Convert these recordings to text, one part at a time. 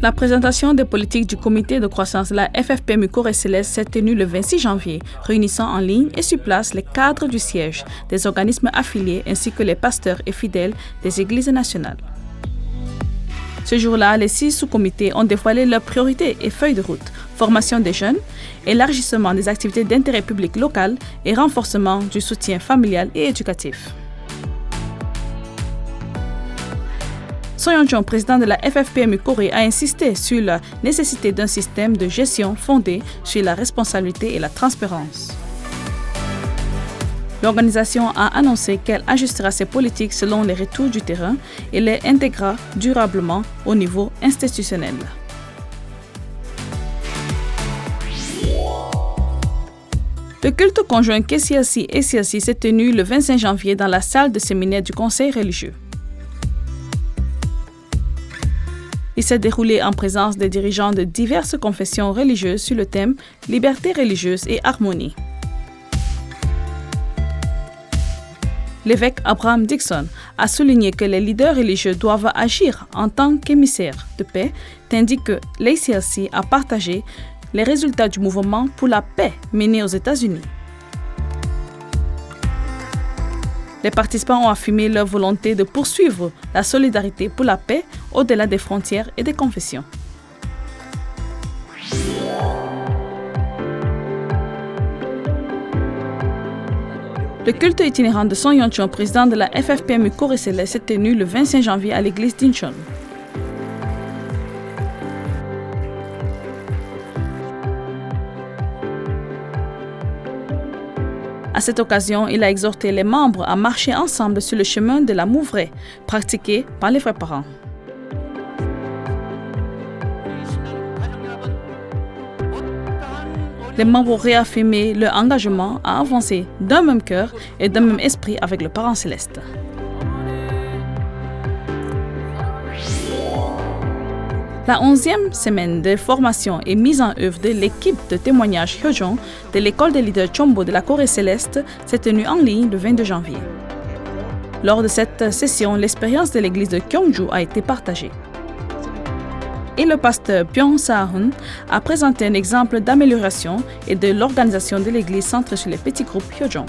La présentation des politiques du comité de croissance de la FFPMU Corée Céleste s'est tenue le 26 janvier, réunissant en ligne et sur place les cadres du siège, des organismes affiliés ainsi que les pasteurs et fidèles des églises nationales. Ce jour-là, les 6 sous-comités ont dévoilé leurs priorités et feuilles de route, formation des jeunes, élargissement des activités d'intérêt public local et renforcement du soutien familial et éducatif. Son Yeon-jong, président de la FFPMU Corée, a insisté sur la nécessité d'un système de gestion fondé sur la responsabilité et la transparence. L'organisation a annoncé qu'elle ajustera ses politiques selon les retours du terrain et les intégrera durablement au niveau institutionnel. Le culte conjoint KCLC et CLC s'est tenu le 25 janvier dans la salle de séminaire du Conseil religieux. Il s'est déroulé en présence des dirigeants de diverses confessions religieuses sur le thème « Liberté religieuse et harmonie ». L'évêque Abraham Dixon a souligné que les leaders religieux doivent agir en tant qu'émissaires de paix, tandis que l'ACLC a partagé les résultats du mouvement pour la paix mené aux États-Unis. Les participants ont affirmé leur volonté de poursuivre la solidarité pour la paix au-delà des frontières et des confessions. Le culte itinérant de Son Yeon-jong, président de la FFPMU Corée Céleste, s'est tenu le 25 janvier à l'église d'Incheon. À cette occasion, il a exhorté les membres à marcher ensemble sur le chemin de l'amour vrai, pratiqué par les vrais parents. Les membres ont réaffirmé leur engagement à avancer d'un même cœur et d'un même esprit avec le Parent Céleste. La 11e semaine de formation et mise en œuvre de l'équipe de témoignage Hyojong de l'école des leaders Chombo de la Corée Céleste s'est tenue en ligne le 22 janvier. Lors de cette session, l'expérience de l'église de Kyongju a été partagée. Et le pasteur Byung Sa-hun a présenté un exemple d'amélioration et de l'organisation de l'église centrée sur les petits groupes Hyojong.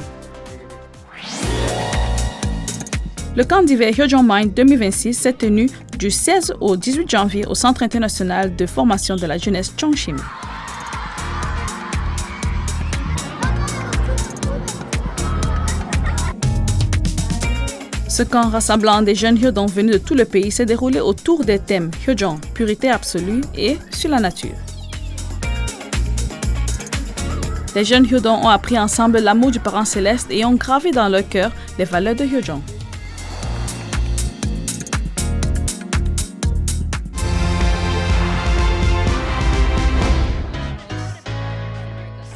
Le camp d'hiver Hyojong Mind 2026 s'est tenu du 16 au 18 janvier au Centre international de formation de la jeunesse Chongshim. Ce camp rassemblant des jeunes Hyodong venus de tout le pays s'est déroulé autour des thèmes Hyojong, purité absolue et sur la nature. Les jeunes Hyodong ont appris ensemble l'amour du Parent Céleste et ont gravé dans leur cœur les valeurs de Hyojong.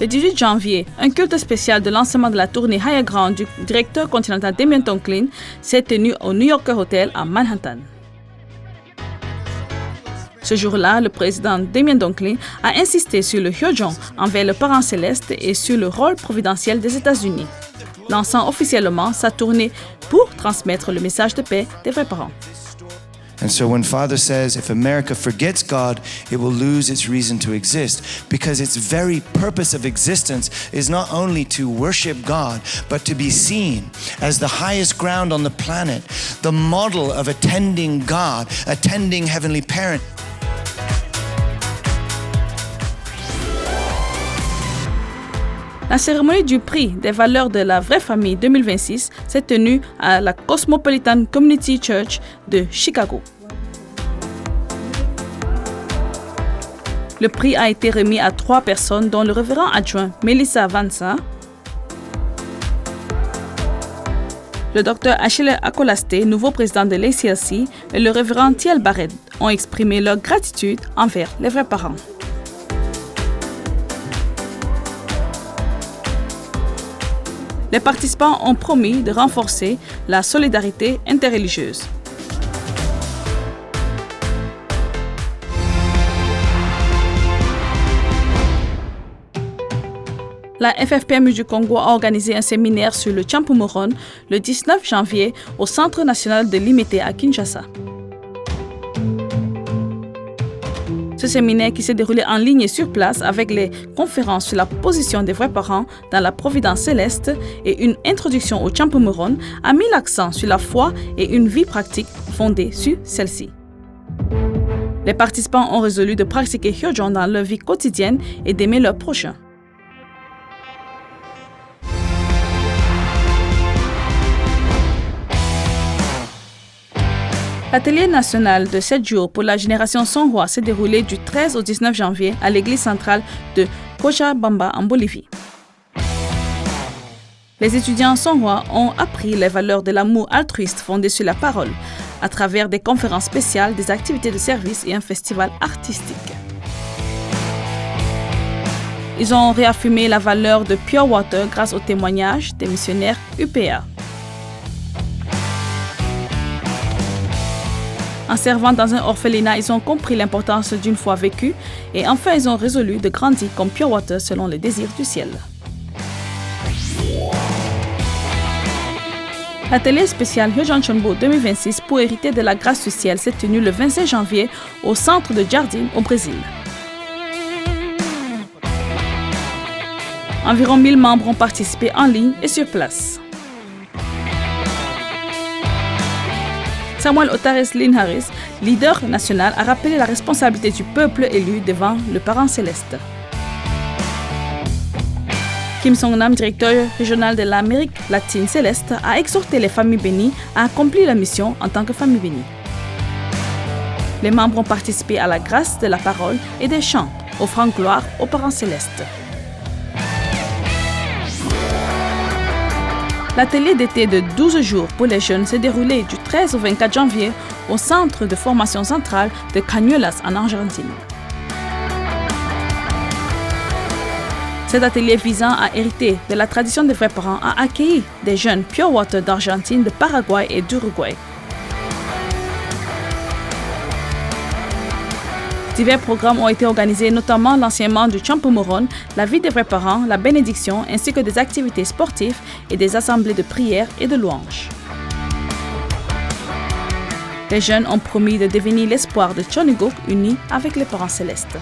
Le 18 janvier, un culte spécial de lancement de la tournée Higher Ground du directeur continental Damien Tonklin s'est tenu au New Yorker Hotel à Manhattan. Ce jour-là, le président Damien Tonklin a insisté sur le Hyojong envers le Parent Céleste et sur le rôle providentiel des États-Unis, lançant officiellement sa tournée pour transmettre le message de paix des vrais parents. And so when Father says, if America forgets God, it will lose its reason to exist, because its very purpose of existence is not only to worship God, but to be seen as the highest ground on the planet, the model of attending God, attending Heavenly Parent. La cérémonie du prix des valeurs de la vraie famille 2026 s'est tenue à la Cosmopolitan Community Church de Chicago. Le prix a été remis à 3 personnes, dont le révérend adjoint Melissa Vansa, le Dr Achille Akolaste, nouveau président de l'ACLC, et le révérend Thiel Barrett ont exprimé leur gratitude envers les vrais parents. Les participants ont promis de renforcer la solidarité interreligieuse. La FFPMU du Congo a organisé un séminaire sur le Champoumoron le 19 janvier au Centre national de l'Imité à Kinshasa. séminaire qui s'est déroulé en ligne et sur place avec les conférences sur la position des vrais parents dans la providence céleste et une introduction au Champu Moron a mis l'accent sur la foi et une vie pratique fondée sur celle-ci. Les participants ont résolu de pratiquer Hyojon dans leur vie quotidienne et d'aimer leur prochain. L'atelier national de 7 jours pour la génération Songhua s'est déroulé du 13 au 19 janvier à l'église centrale de Cochabamba en Bolivie. Les étudiants Songhua ont appris les valeurs de l'amour altruiste fondé sur la parole à travers des conférences spéciales, des activités de service et un festival artistique. Ils ont réaffirmé la valeur de Pure Water grâce au témoignage des missionnaires UPA. En servant dans un orphelinat, ils ont compris l'importance d'une foi vécue et enfin ils ont résolu de grandir comme Pure Water selon les désirs du ciel. L'atelier spécial Hyojon Chonbo 2026 pour hériter de la grâce du ciel s'est tenu le 25 janvier au centre de Jardim au Brésil. Environ 1000 membres ont participé en ligne et sur place. Samuel Otares Linharis, leader national, a rappelé la responsabilité du peuple élu devant le Parent céleste. Kim Song-nam, directeur régional de l'Amérique latine céleste, a exhorté les familles bénies à accomplir la mission en tant que famille bénie. Les membres ont participé à la grâce de la parole et des chants, offrant gloire au Parent céleste. L'atelier d'été de 12 jours pour les jeunes s'est déroulé du 13 au 24 janvier au centre de formation centrale de Cañuelas en Argentine. Cet atelier visant à hériter de la tradition des vrais parents a accueilli des jeunes Pure Water d'Argentine, de Paraguay et d'Uruguay. Divers programmes ont été organisés, notamment l'enseignement du Champu Moron, la vie des vrais parents, la bénédiction, ainsi que des activités sportives et des assemblées de prière et de louanges. Les jeunes ont promis de devenir l'espoir de Choniguk unis avec les parents célestes.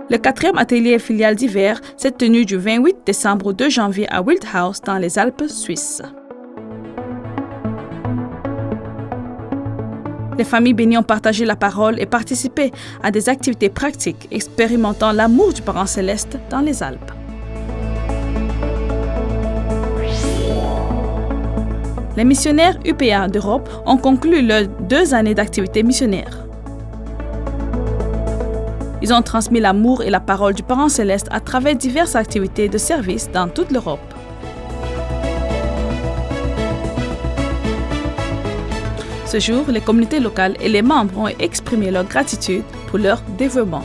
Le 4e atelier filial d'hiver s'est tenu du 28 décembre au 2 janvier à Wildhaus dans les Alpes suisses. Les familles bénies ont partagé la parole et participé à des activités pratiques expérimentant l'amour du Parent céleste dans les Alpes. Les missionnaires UPA d'Europe ont conclu leurs 2 années d'activité missionnaire. Ils ont transmis l'amour et la parole du Parent céleste à travers diverses activités de service dans toute l'Europe. Ce jour, les communautés locales et les membres ont exprimé leur gratitude pour leur dévouement.